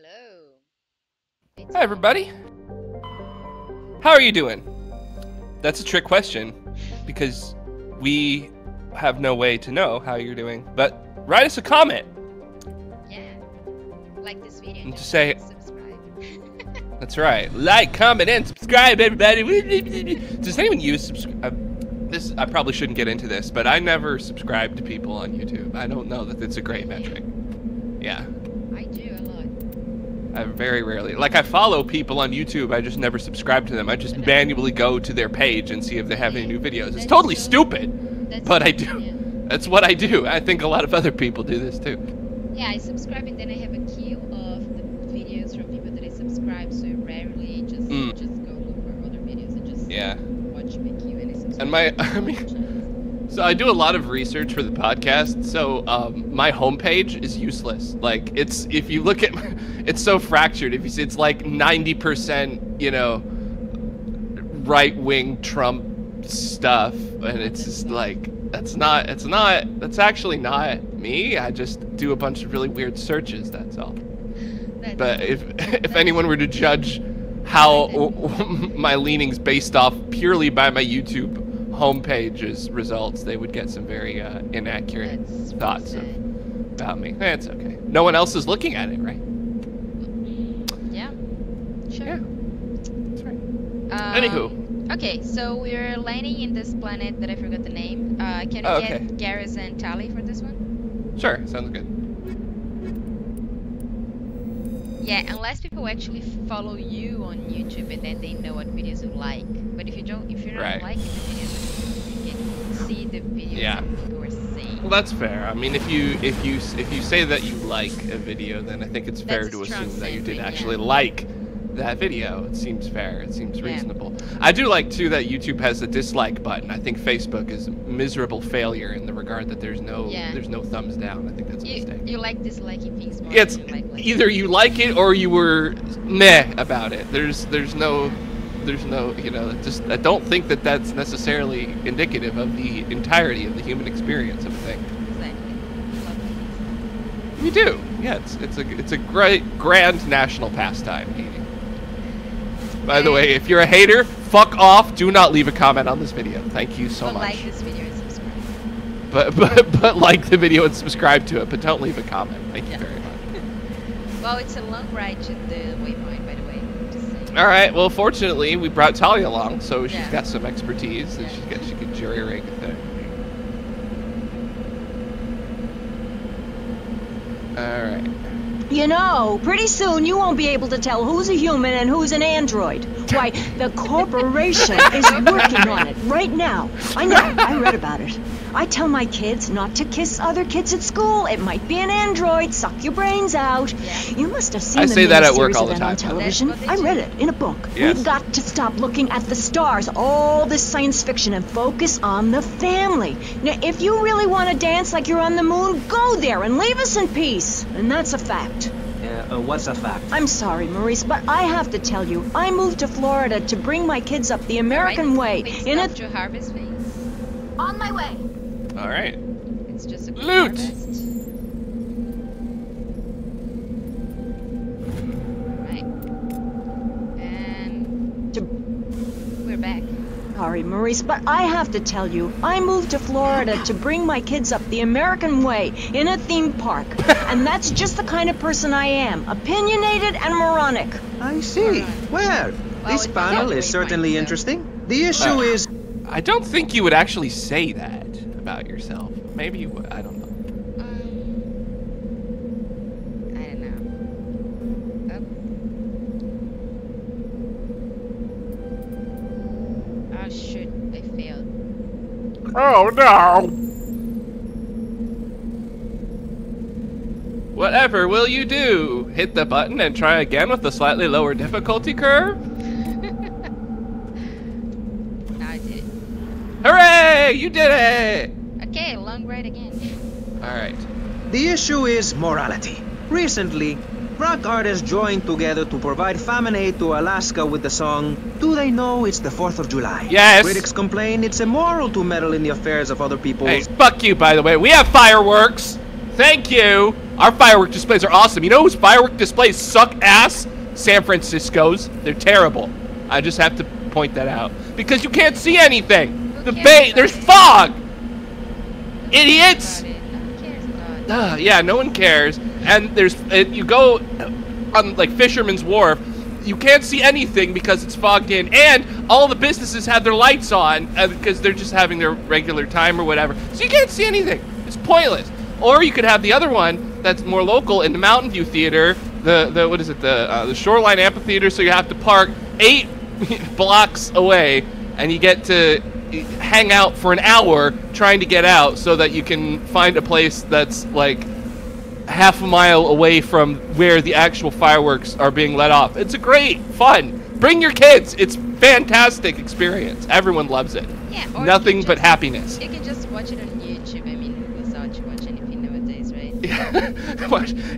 Hello. Hi, everybody. How are you doing? That's a trick question because we have no way to know how you're doing. But write us a comment. Yeah. Like this video. And just say, subscribe. that's right. Like, comment, and subscribe, everybody. Does anyone use subscribe? This I probably shouldn't get into this, but I never subscribe to people on YouTube. I don't know that it's a great metric. Yeah. I do a lot. I very rarely. Like, I follow people on YouTube, I just never subscribe to them. I just manually go to their page and see if they have any new videos. It's totally stupid, but I do. Yeah. That's what I do. I think a lot of other people do this too. Yeah, I subscribe and then I have a queue of the videos from people that I subscribe, so I rarely just go look for other videos and just watch my queue and I subscribe. And so I do a lot of research for the podcast, so my homepage is useless. Like, if you look at, it's so fractured. If you see, it's like 90%, you know, right-wing Trump stuff, and it's just like, that's actually not me. I just do a bunch of really weird searches, that's all. But if anyone were to judge how my leanings based off purely by my YouTube homepage's results, they would get some very inaccurate thoughts about me. It's okay. No one else is looking at it, right? Yeah. Sure. Yeah. That's right. Anywho. Okay, so we're landing in this planet that I forgot the name. Can we get Garrus and Tali for this one? Sure, sounds good. Yeah, unless people actually follow you on YouTube and then they know what videos you like. But if you're not liking the videos, you can see the videos that people are saying. Well, that's fair. I mean, if you say that you like a video, then I think it's fair to assume that you did actually like that video. It seems fair. It seems reasonable. I do like too that YouTube has a dislike button. I think Facebook is a miserable failure in the regard that there's no thumbs down. I think that's a mistake. You like disliking things more. It's either you like it or you were meh about it. There's no you know, just I don't think that that's necessarily indicative of the entirety of the human experience of a thing. Exactly. We do. Yeah, it's a great grand national pastime, hating. By the way, if you're a hater, fuck off. Do not leave a comment on this video. Thank you so much. Like this video and subscribe. But like the video and subscribe to it, but don't leave a comment. Thank you very much. Well, it's a long ride to the waypoint, by the way. Just saying. All right. Well, fortunately, we brought Talia along, so she's got some expertise, and she could jury rig the thing. All right. You know, pretty soon you won't be able to tell who's a human and who's an android. Why, the corporation is working on it right now. I know, I read about it. I tell my kids not to kiss other kids at school. It might be an android, suck your brains out. You must have seen the that at work all the event on television. I read it in a book. Yes. We've got to stop looking at the stars, all this science fiction, and focus on the family. Now, if you really want to dance like you're on the moon, go there and leave us in peace. And that's a fact. What's a fact? I'm sorry, Maurice, but I have to tell you, I moved to Florida to bring my kids up the American way. In a harvest phase. On my way. All right. It's just a loot. Harvest. Right. And we're back. Sorry, Maurice, but I have to tell you, I moved to Florida to bring my kids up the American way in a theme park. And that's just the kind of person I am, opinionated and moronic. I see. Well, this panel is certainly interesting. The issue is... I don't think you would actually say that about yourself. Maybe you would. I don't know. I don't know. Oh shoot, I failed. Oh no! Whatever will you do? Hit the button and try again with a slightly lower difficulty curve? Now I did it. Hooray! You did it! Okay, long ride again. Alright. The issue is morality. Recently, rock artists joined together to provide famine aid to Alaska with the song, Do They Know It's the 4th of July? Yes! Critics complain it's immoral to meddle in the affairs of other people. Hey, fuck you, by the way. We have fireworks! Thank you! Our firework displays are awesome. You know whose firework displays suck ass? San Francisco's. They're terrible. I just have to point that out. Because you can't see anything. There's fog. Idiots. Yeah, no one cares. And you go on like Fisherman's Wharf, you can't see anything because it's fogged in, and all the businesses have their lights on because they're just having their regular time or whatever. So you can't see anything. It's pointless. Or you could have the other one that's more local in the Mountain View Theater, the Shoreline Amphitheater. So you have to park 8 blocks away, and you get to hang out for an hour trying to get out so that you can find a place that's like half a mile away from where the actual fireworks are being let off. It's a great fun. Bring your kids. It's fantastic experience. Everyone loves it. Yeah, nothing but happiness. You can just watch it on YouTube. I mean, who's out to watch anything nowadays, right?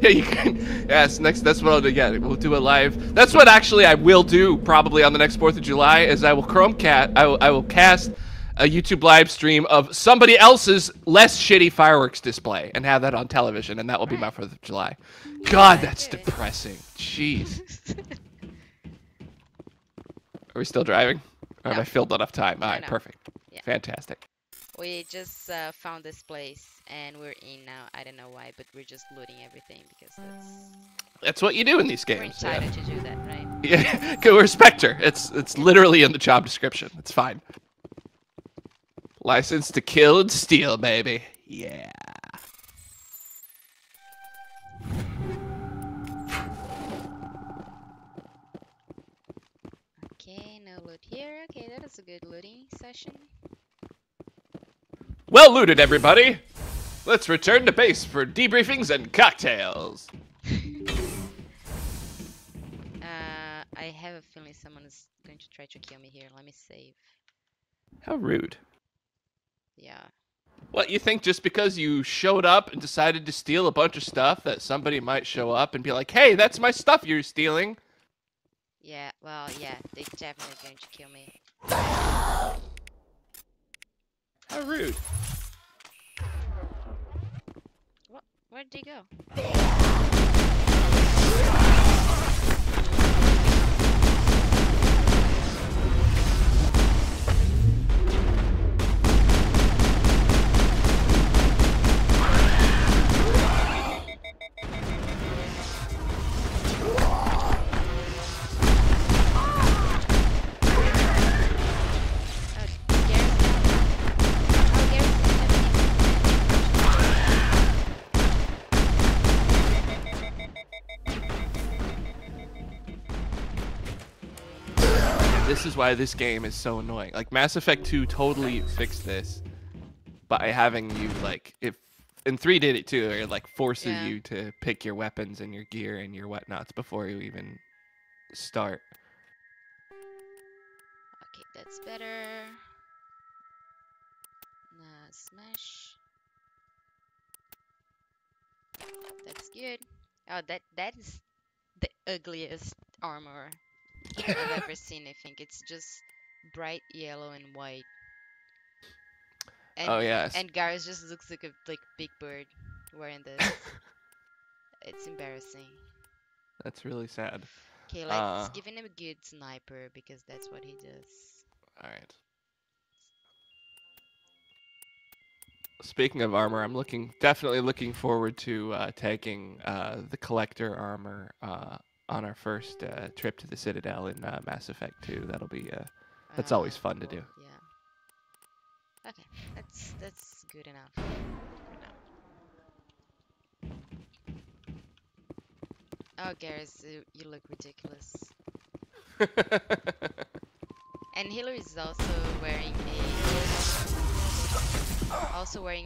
Yeah, you can. Yes, that's what I'll do. Yeah, we'll do a live. That's what actually I will do probably on the next 4th of July is I will I will cast a YouTube live stream of somebody else's less shitty fireworks display and have that on television, and that will be my 4th of July. God, that's depressing. Jeez. Are we still driving? Or have I filled enough time? All right, perfect. Yeah. Fantastic. We just found this place, and we're in now. I don't know why, but we're just looting everything because that's what you do in these games. We're entitled to do that, right? Yeah, we're Spectre. It's literally in the job description. It's fine. License to kill and steal, baby. Yeah. Okay, no loot here. Okay, that is a good looting session. Well looted, everybody. Let's return to base for debriefings and cocktails. I have a feeling someone is going to try to kill me here. Let me save. How rude. Yeah. What, you think just because you showed up and decided to steal a bunch of stuff that somebody might show up and be like, hey, that's my stuff you're stealing? Yeah, well, yeah, they're definitely going to kill me. How rude. What? Where'd they go? This is why this game is so annoying. Like, Mass Effect 2 totally fixed this by having you, like, and 3 did it too, it, like, forces you to pick your weapons and your gear and your whatnots before you even start. Okay, that's better. Nah, smash. That's good. Oh, that is the ugliest armor I've ever seen. I think it's just bright yellow and white. And, oh yes. And Garrus just looks like a big bird wearing this. It's embarrassing. That's really sad. Okay, let's give him a good sniper because that's what he does. All right. Speaking of armor, I'm definitely looking forward to taking the collector armor on our first trip to the Citadel in Mass Effect 2. That'll be that's always fun to do. Yeah. Okay, that's good enough for now. Oh, Garrus, you look ridiculous. And Hillary is also wearing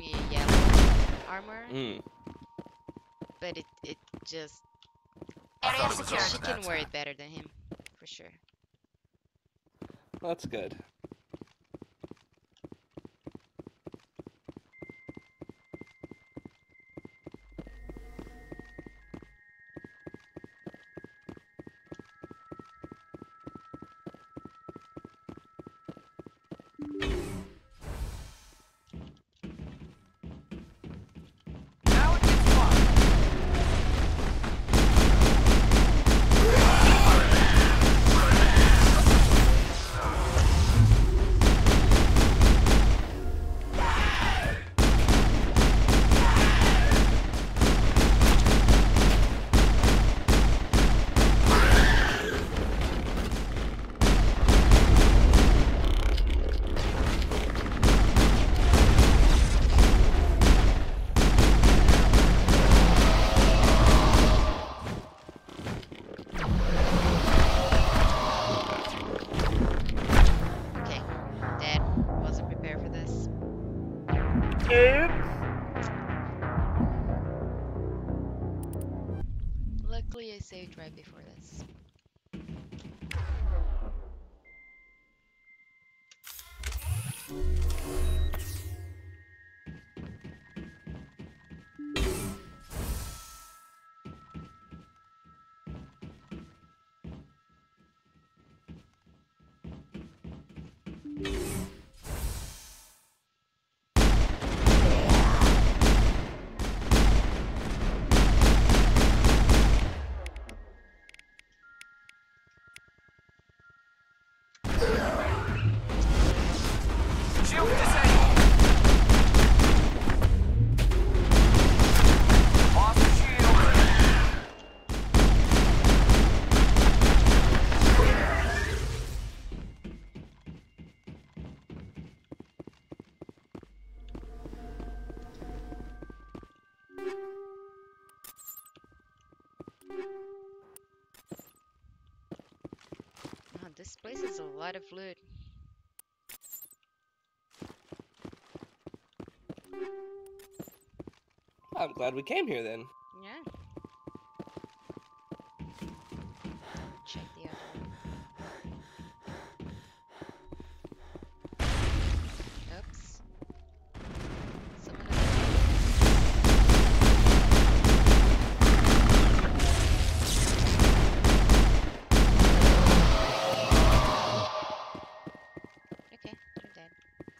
a yellow armor. But it just she can wear it better than him, for sure. That's good. Luckily, I saved right before this. Shield disabled. Lost the shield. Oh, this place has a lot of loot. I'm glad we came here then. Yeah. Check the other one. Oops. Someone Okay, you're dead.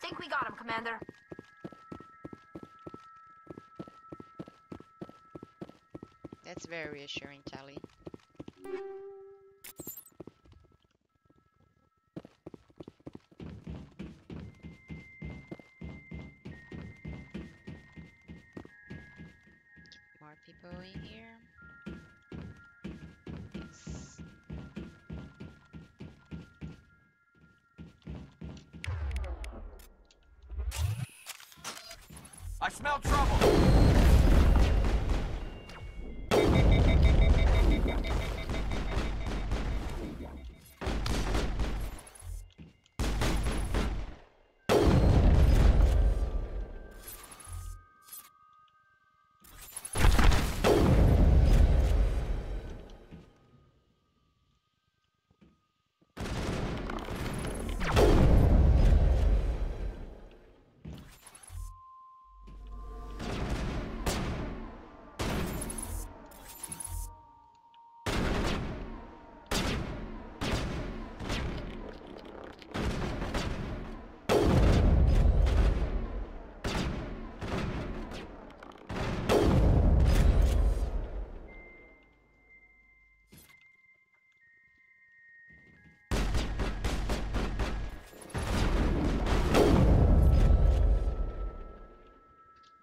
Think we got him, Commander. That's very reassuring, Tally. More people in here. Yes. I smell trouble.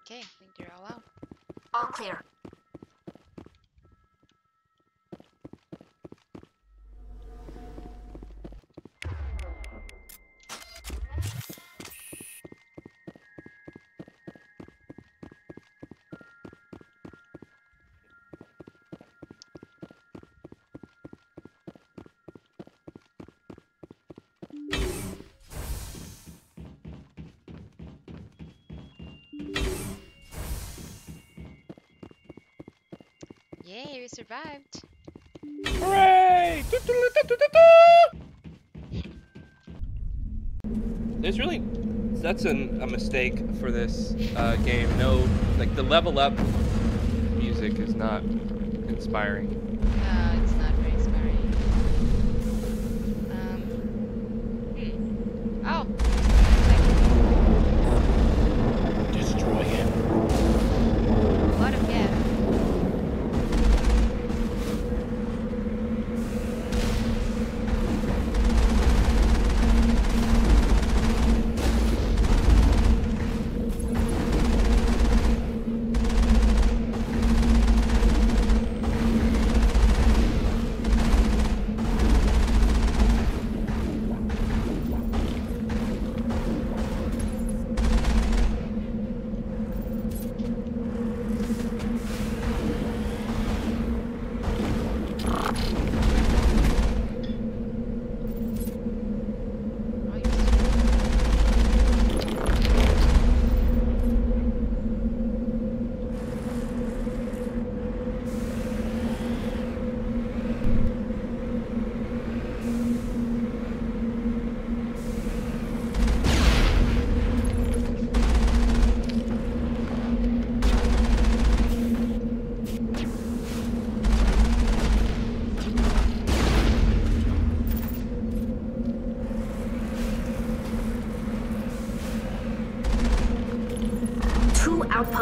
Okay, I think they're all out. All clear. Yay, we survived. Hooray! There's really, that's a mistake for this game. No, like the level up music is not inspiring. It's not very inspiring. Oh! Destroy him. A lot of Geth.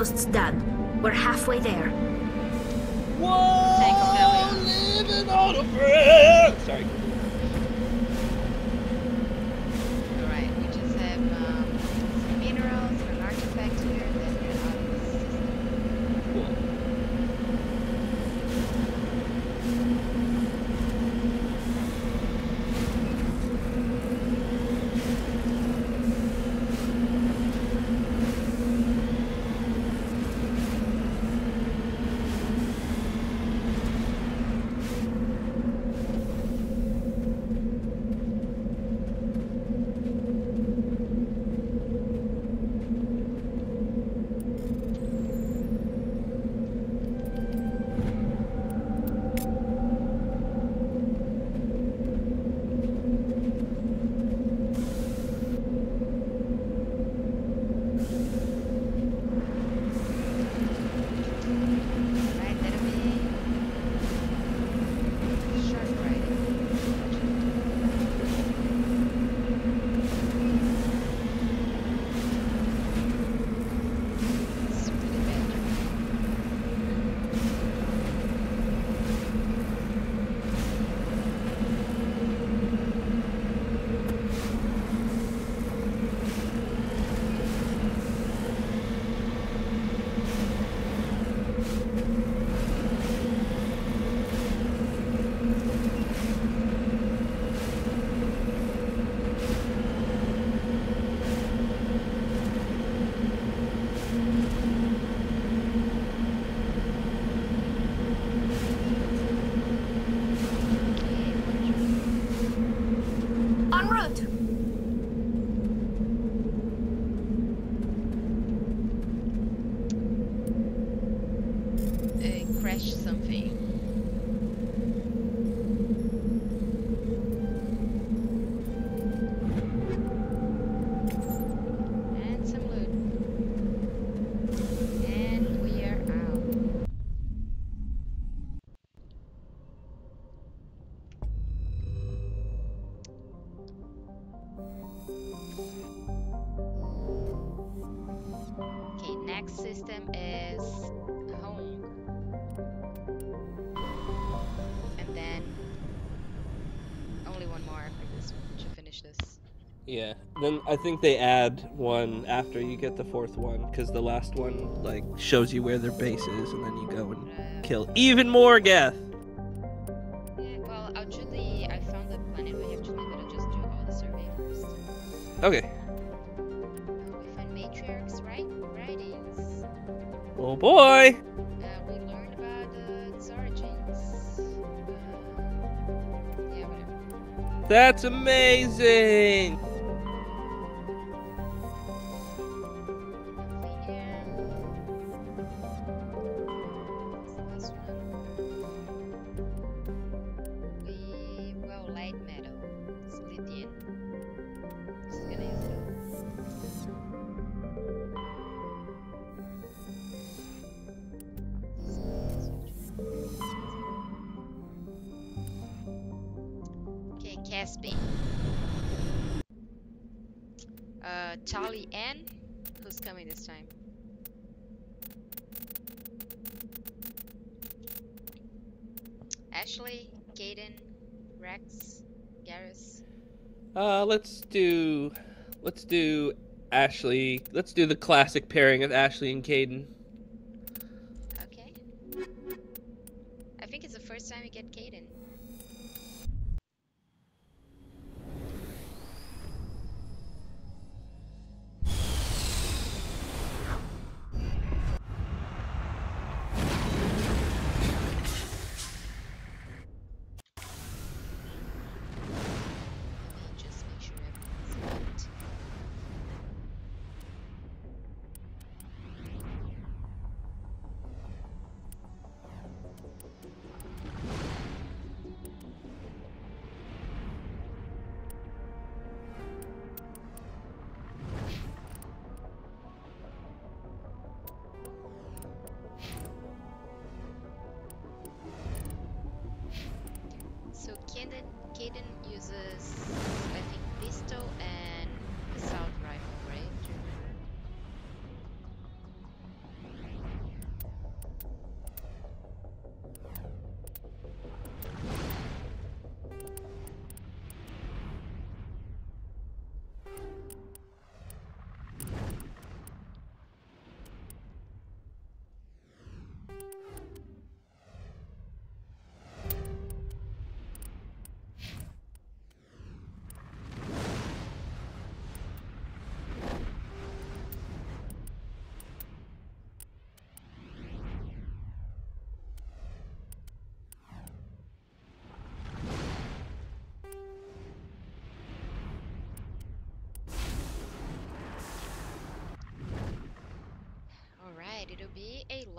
outpost's done. We're halfway there. Whoa! Tank failure. Living on a prayer. Sorry. Alright, we just have some minerals and an artifact here, then we're out of the system. Cool. Right, that'll be sharp riding. It's really bad. En route. Crash something. And some loot. And we are out. Okay, next system is home. And then only one more after this one to finish this. Yeah. Then I think they add one after you get the fourth one, because the last one like shows you where their base is, and then you go and kill even more Geth. Yeah, well, I found the planet we have to do, but I'll just do all the survey first. Okay. We find matriarchs, right? Writings. Oh boy. We learned about its origins. Yeah, whatever. That's amazing. Nothing here. This last one. Well, light metal. It's lithium. Just gonna use it all. Okay, Caspi. Charlie N. Who's coming this time? Ashley, Caden, Rex, Garrus. Let's do Ashley. Let's do the classic pairing of Ashley and Caden. Okay. I think it's the first time we get Caden. Let me just make sure everything's right. So Caden uses, I think, pistol and assault rifle, right?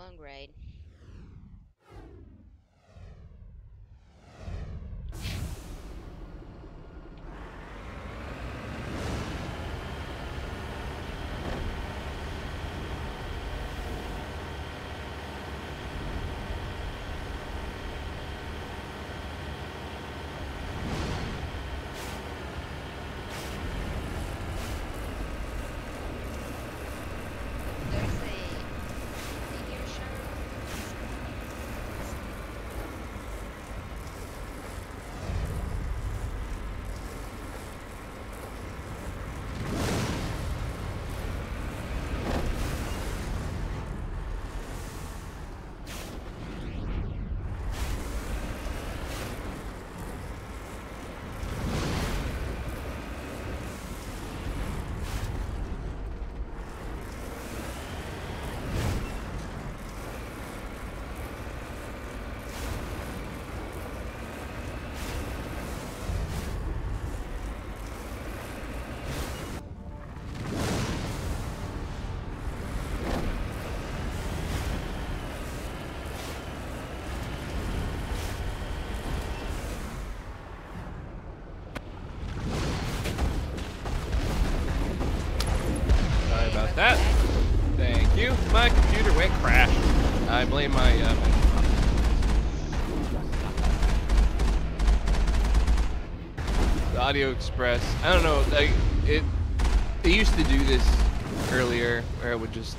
long ride. There's a meteor shower. Sorry about that. Thank you. My computer went crash. I blame my the Audio Express. I don't know. Like it used to do this earlier, where it would just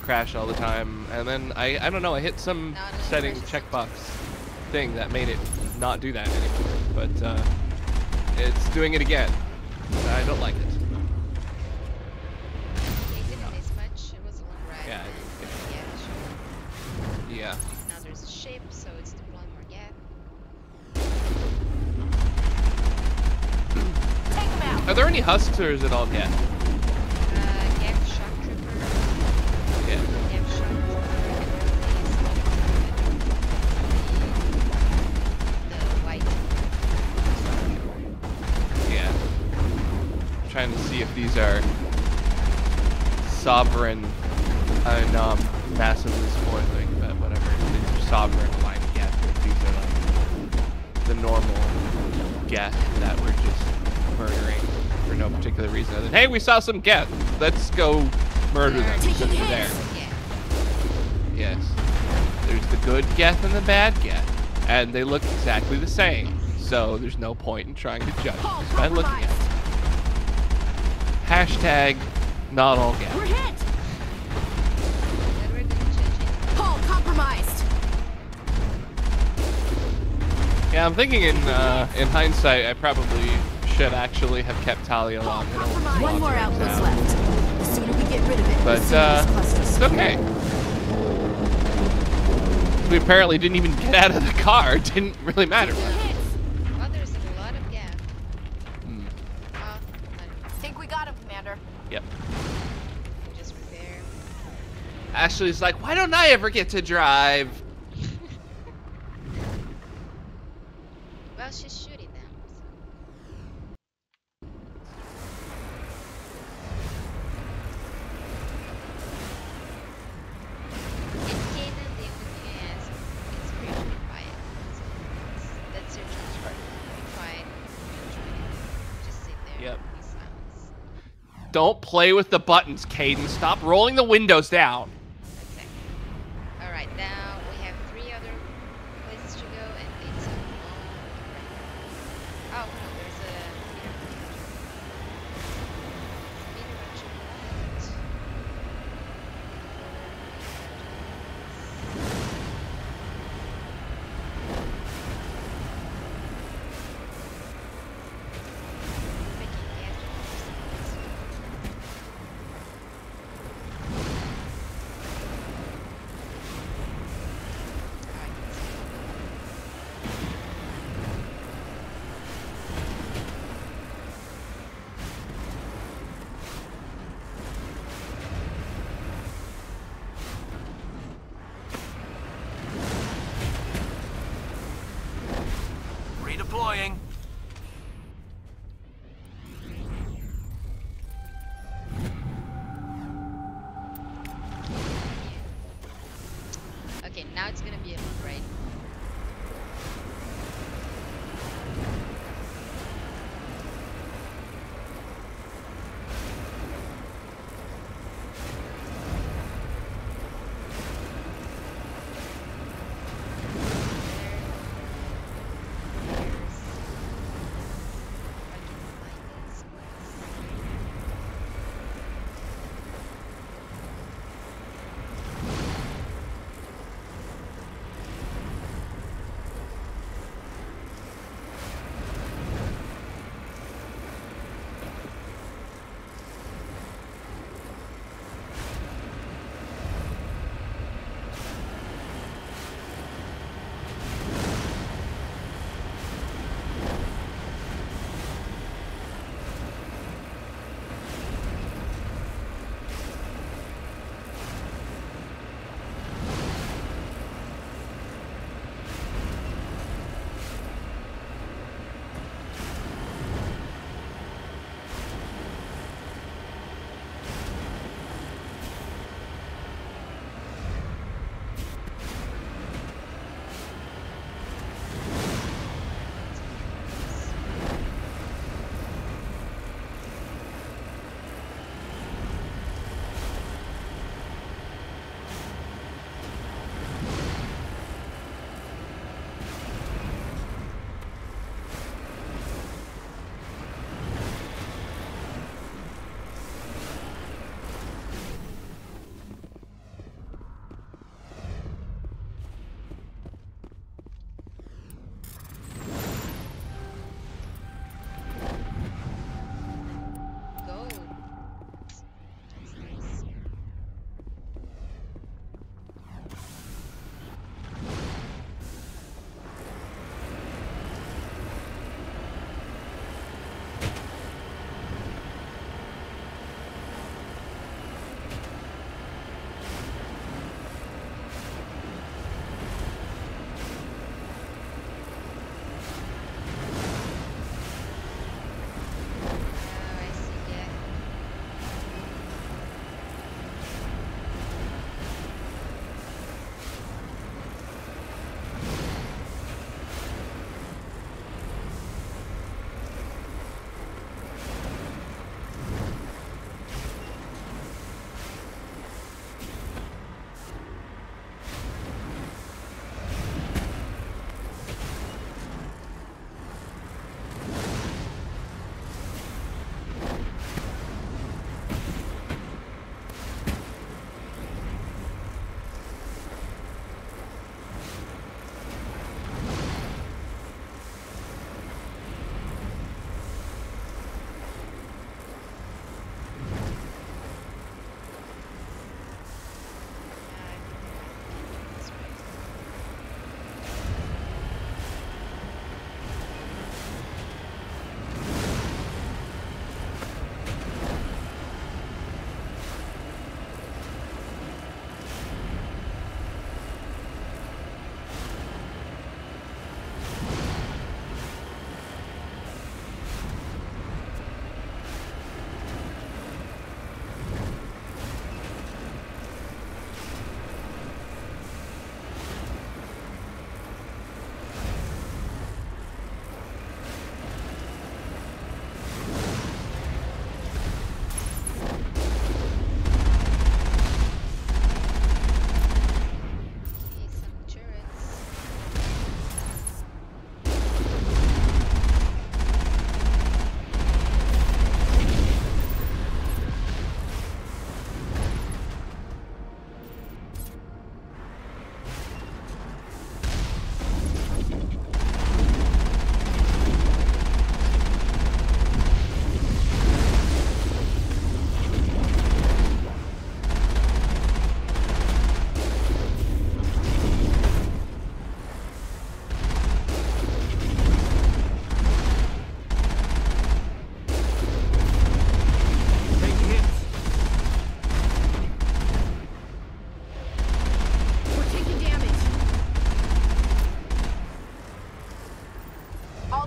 crash all the time, and then I don't know. I hit some No, no, setting crashes checkbox thing that made it not do that anymore. But it's doing it again. I don't like it. It didn't miss much. It was a long ride. Yeah, and yeah, sure. Yeah. Now there's a ship, so it's deploying more Geth. Take them out. Are there any husks or is it all Geth? Geth shock trooper. Yeah. Geth shock trooper. And the white. Yeah. Trying to see if these are sovereign. Massively spoiling, but whatever. These are sovereign line Geth. If these are like the normal Geth that we're just murdering for no particular reason other than, hey, we saw some Geth. Let's go murder them since they're there. Yeah. Yes. There's the good Geth and the bad Geth. And they look exactly the same. So there's no point in trying to judge Paul, just by looking at compromised. them. Hashtag not all We're Geth. hit. Then we're gonna judge it. Paul, compromised. Yeah, I'm thinking in hindsight, I probably should actually have kept tally along. Paul, compromised. One more outpost left. The sooner we get rid of it, But, the sooner this cluster's it's okay. We apparently didn't even get out of the car. It didn't really matter We're much. hit. Oh, there's a lot of Geth. Hmm. Oh, Think we got him, Commander. Yep. just repair. Ashley's like, why don't I ever get to drive? Well, she's shooting them. So. In Canaan, the only thing is pretty quiet. So that's your judgment. Be quiet. Just sit there. Yep. Be silent. Don't play with the buttons, Caden. Stop rolling the windows down. Okay. All right. Now we have 3 other places to go, and it's a long ride. Oh no, there's a meteor to the right. Making Redeploying.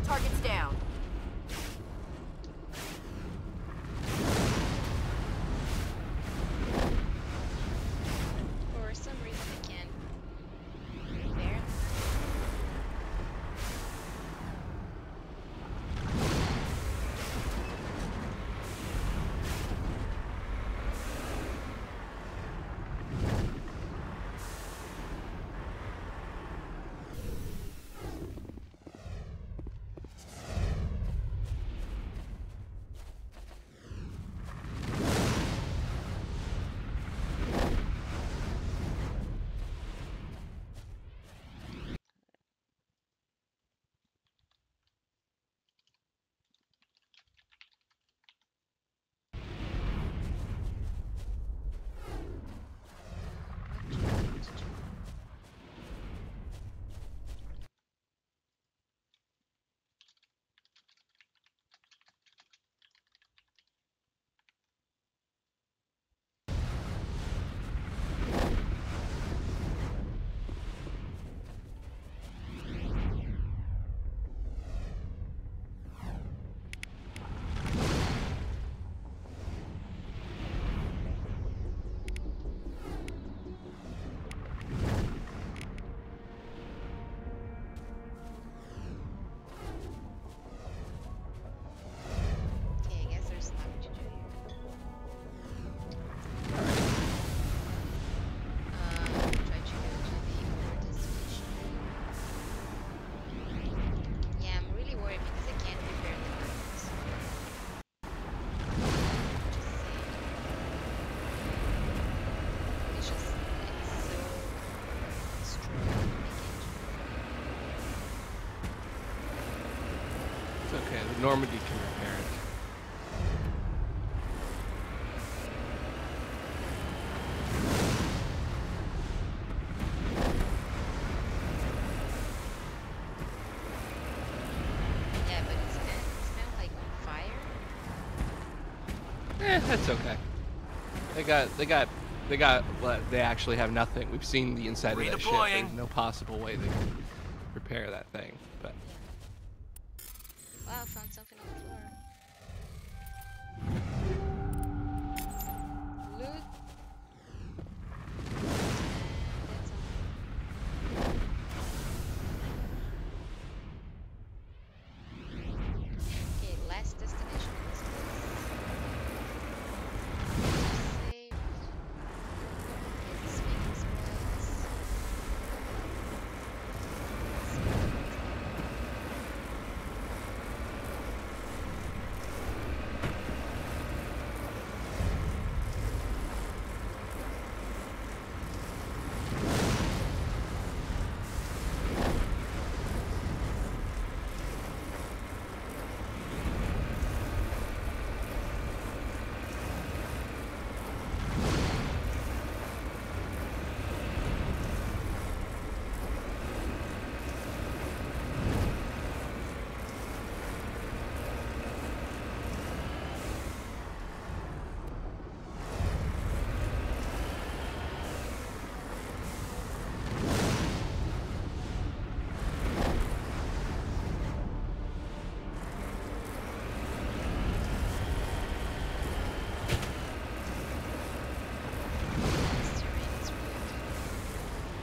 All targets down. For some reason I can't repair. Okay, I guess there's nothing to do here. Try to go to the other destination. Yeah, I'm really worried because I can't repair the guns. Just saying. It's so destroyed. I can't. It's okay. The Normandy can repair it. Yeah, but it's kind of smell like on fire. That's okay. They actually have nothing. We've seen the inside of that ship. Redeploying. There's no possible way they can repair that thing. But Wow, I found something on the floor. Loot. That's all. Okay, last destination in this place. Save. Okay, the speaking spots. This terrain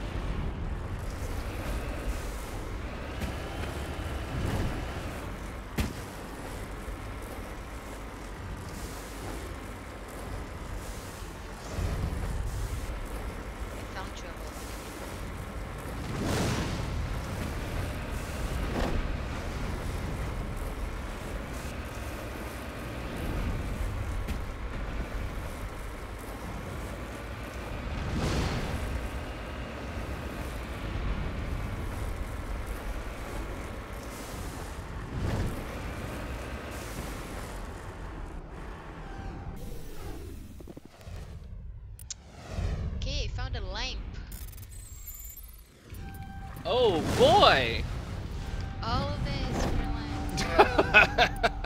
is really I found trouble. Okay, found a lamp. oh boy! All of this for lamp.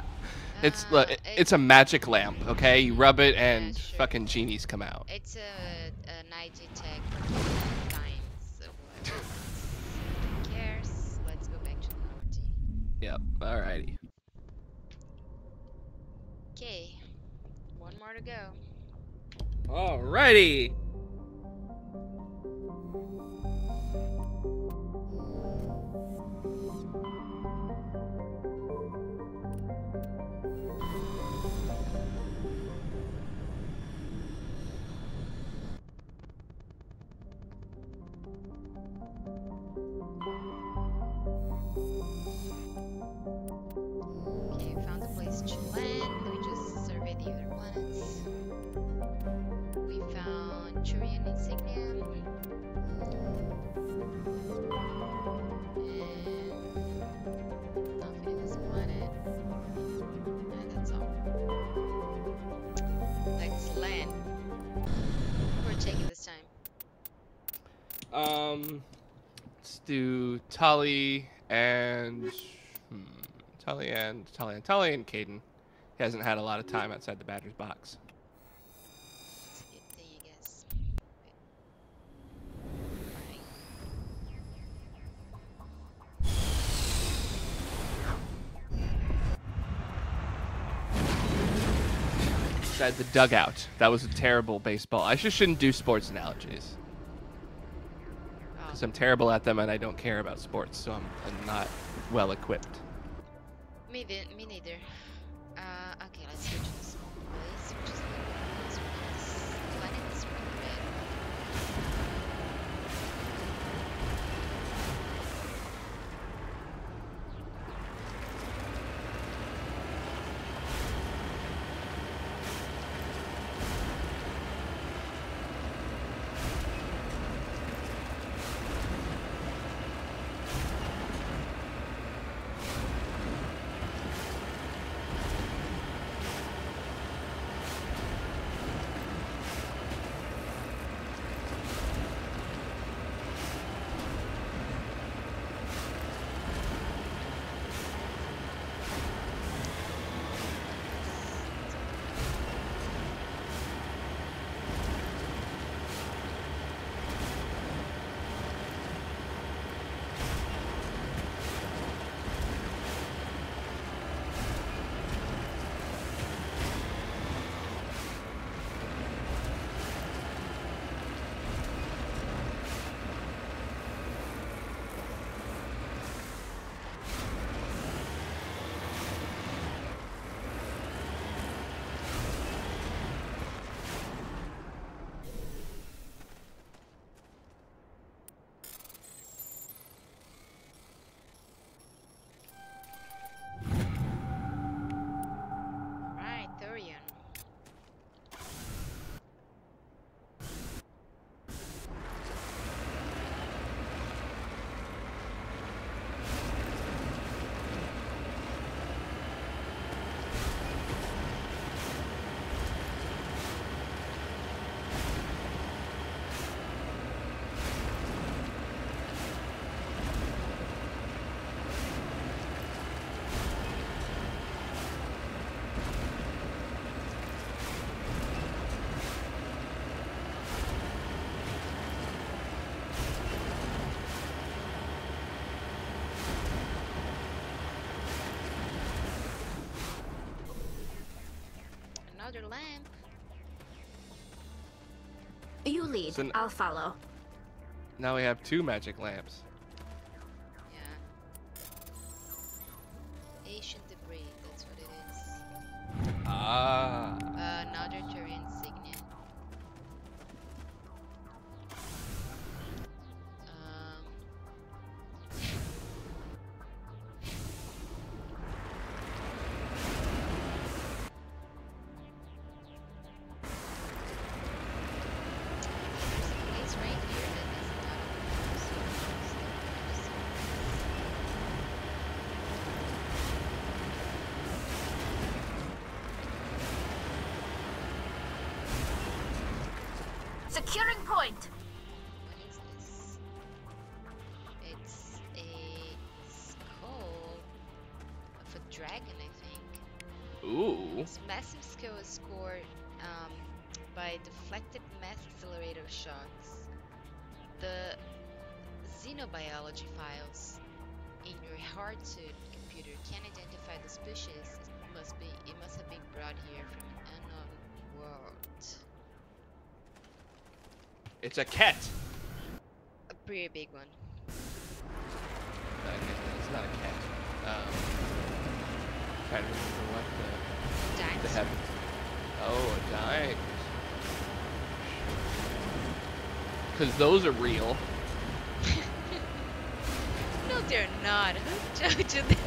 Look, it's a magic lamp, okay? You rub it and sure. fucking genies come out. It's a night tech for time, so who cares? Let's go back to the Normandy. Yep. Alrighty. Okay, one more to go. Alrighty. Okay, found a place to land. Let me just survey the other planets. We found Turian insignia. And nothing in this planet. And that's all. Let's land. We're taking this time. Let's do Tully and Tully and Caden. He hasn't had a lot of time outside the batter's box. It's a good thing, I guess. Right. Inside the dugout. That was a terrible baseball. I just shouldn't do sports analogies. Because I'm terrible at them and I don't care about sports, so I'm not well equipped. Me neither. Okay, let's go to this place, which is the planet is really red. Right, Thurian. Another lamp. You lead. So I'll follow. Now we have 2 magic lamps. Yeah. Ancient debris, that's what it is. Ah. Another Turian insignia. There's a place right here that is Securing point. What is this? It's a skull of a dragon, I think. Ooh. Its massive skull is scored by deflected mass accelerator shots. The xenobiology files. in your hard-suit computer can't identify the species, it must have been brought here from an unknown world. It's a cat. A pretty big one. Okay, it's not a cat. Trying to remember what the Dinosaur. have. Oh, a dinosaur. Because those are real. No, they're not. Who told you that?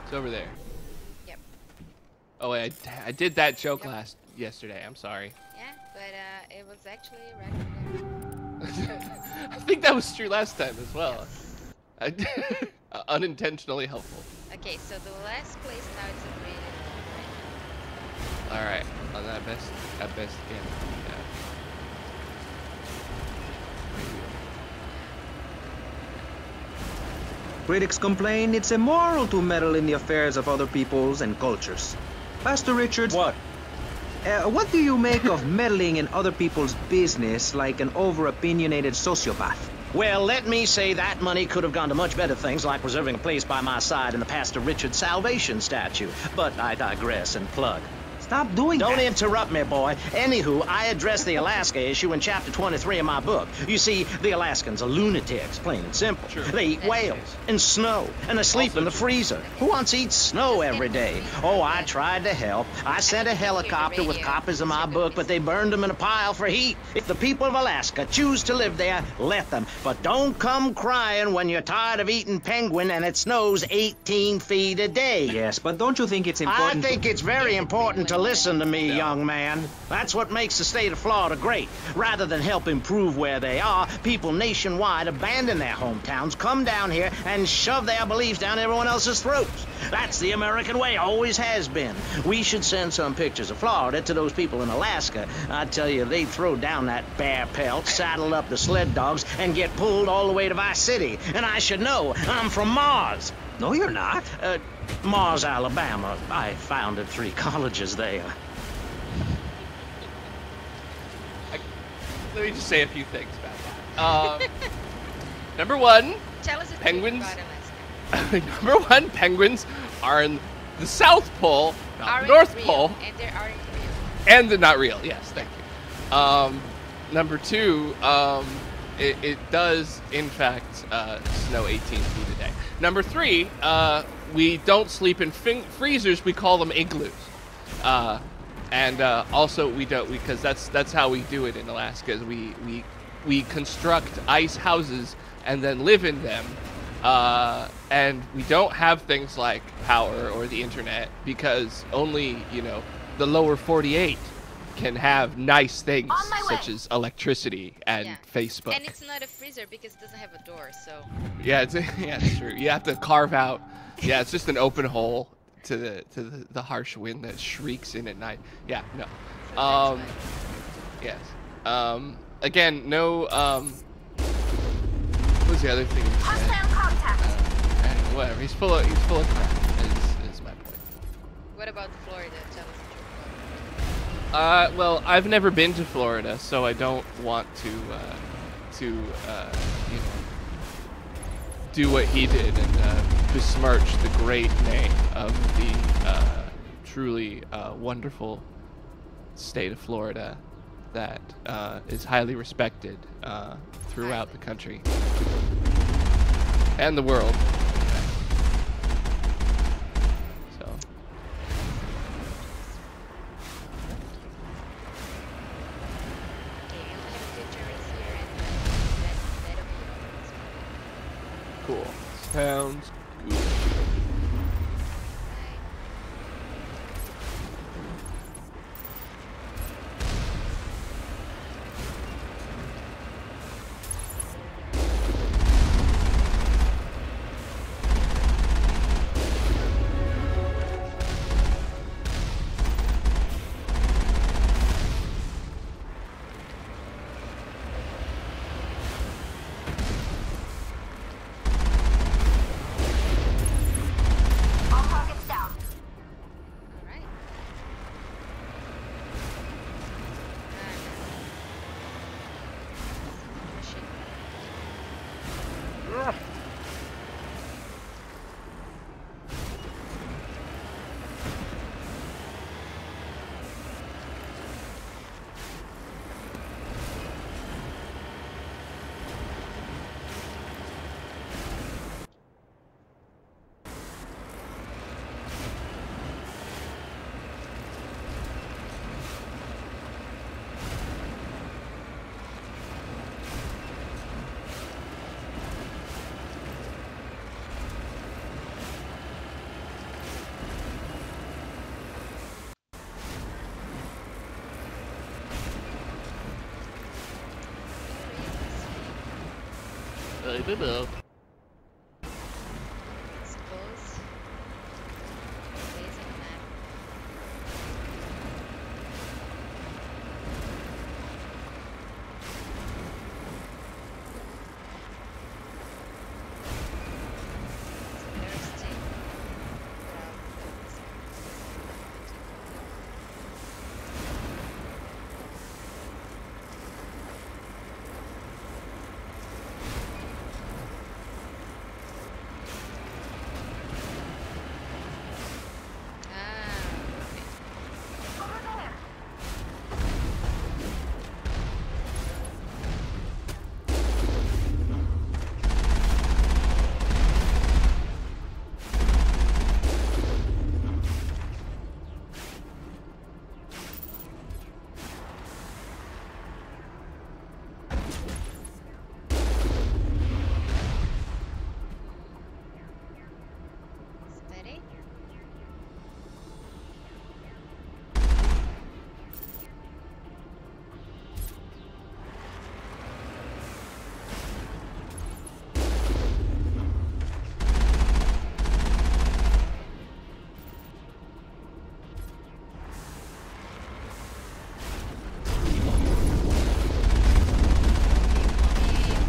It's over there. Yep. Oh, wait, I did that joke yesterday. I'm sorry. Yeah, but it was actually right over there. I think that was true last time as well. Yes. Unintentionally helpful. Okay, so the last place now is upgraded. All right, on that best again. Yeah. Critics complain it's immoral to meddle in the affairs of other peoples and cultures. Pastor Richards, What? What do you make of meddling in other people's business like an over-opinionated sociopath? Well, let me say that money could have gone to much better things like preserving a place by my side in the Pastor Richard Salvation statue. But I digress and plug. Stop doing Don't that. interrupt me, boy. Anywho, I address the Alaska issue in chapter 23 of my book. You see, the Alaskans are lunatics, plain and simple. Sure. They eat whales and snow, and they sleep in the freezer. Who wants to eat snow every day? Oh, I tried to help. I sent a helicopter with copies of my book, but they burned them in a pile for heat. If the people of Alaska choose to live there, let them. But don't come crying when you're tired of eating penguin and it snows 18 feet a day. Yes, but don't you think it's I important think it's very important to listen to me, young man. That's what makes the state of Florida great. Rather than help improve where they are, people nationwide abandon their hometowns, come down here, and shove their beliefs down everyone else's throats. That's the American way, always has been. We should send some pictures of Florida to those people in Alaska. I tell you, they'd throw down that bear pelt, saddle up the sled dogs, and get pulled all the way to Vice City. And I should know, I'm from Mars. No, you're not. Mars, Alabama. I founded 3 colleges there. Let me just say a few things about that. Number one, Tell us the penguins. truth about Alaska. Number one, penguins are in the South Pole, not Aren't North real, Pole, and they aren't real. and they're not real. Yes, thank you. Number two, it does in fact snow 18 feet a day. Number three, we don't sleep in freezers. We call them igloos. And also we don't, because that's how we do it in Alaska. Is we construct ice houses and then live in them. And we don't have things like power or the internet because only, the lower 48 can have nice things such as electricity and Facebook. And it's not a freezer because it doesn't have a door, so. Yeah, it's true. You have to carve out. Yeah, it's just an open hole to the harsh wind that shrieks in at night. Yeah, no. So that's Yes. Again, no. What was the other thing? Whatever. He's full of crap. Is my point. What about Florida? Tell us the truth about Well, I've never been to Florida, so I don't want to do what he did and besmirch the great name of the truly wonderful state of Florida that is highly respected throughout the country and the world. So. Okay, we only have a picture right here, and that'll be all. Cool. Sounds good. I don't know. I suppose. Days on the map. Thirsty. Steady.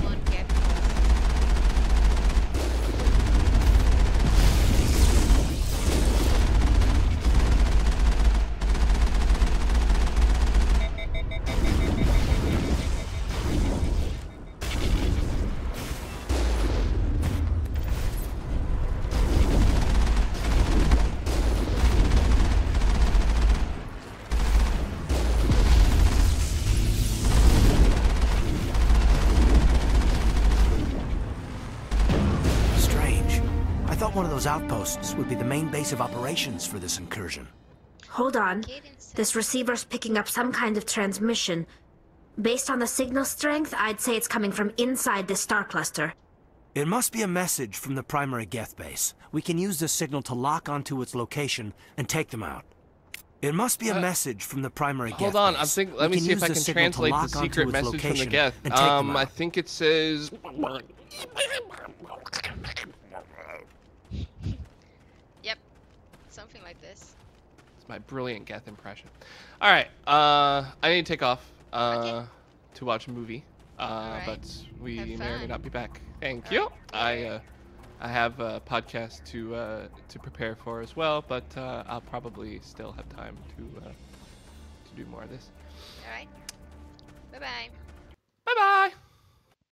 One gap. Strange. I thought one of those outposts would be the main base of operations for this incursion. Hold on. Cadence. This receiver's picking up some kind of transmission. Based on the signal strength, I'd say it's coming from inside this star cluster. It must be a message from the primary Geth base. We can use this signal to lock onto its location and take them out. It must be a message from the primary Geth Hold on, base. let me see if I can translate the secret message from the Geth. I think it says. Yep. Something like this. It's my brilliant Geth impression. All right, I need to take off Okay. to watch a movie, Alright. but we Have may or may fun. not be back. Thank All you. right. I have a podcast to prepare for as well, but I'll probably still have time to do more of this. All right. Bye bye.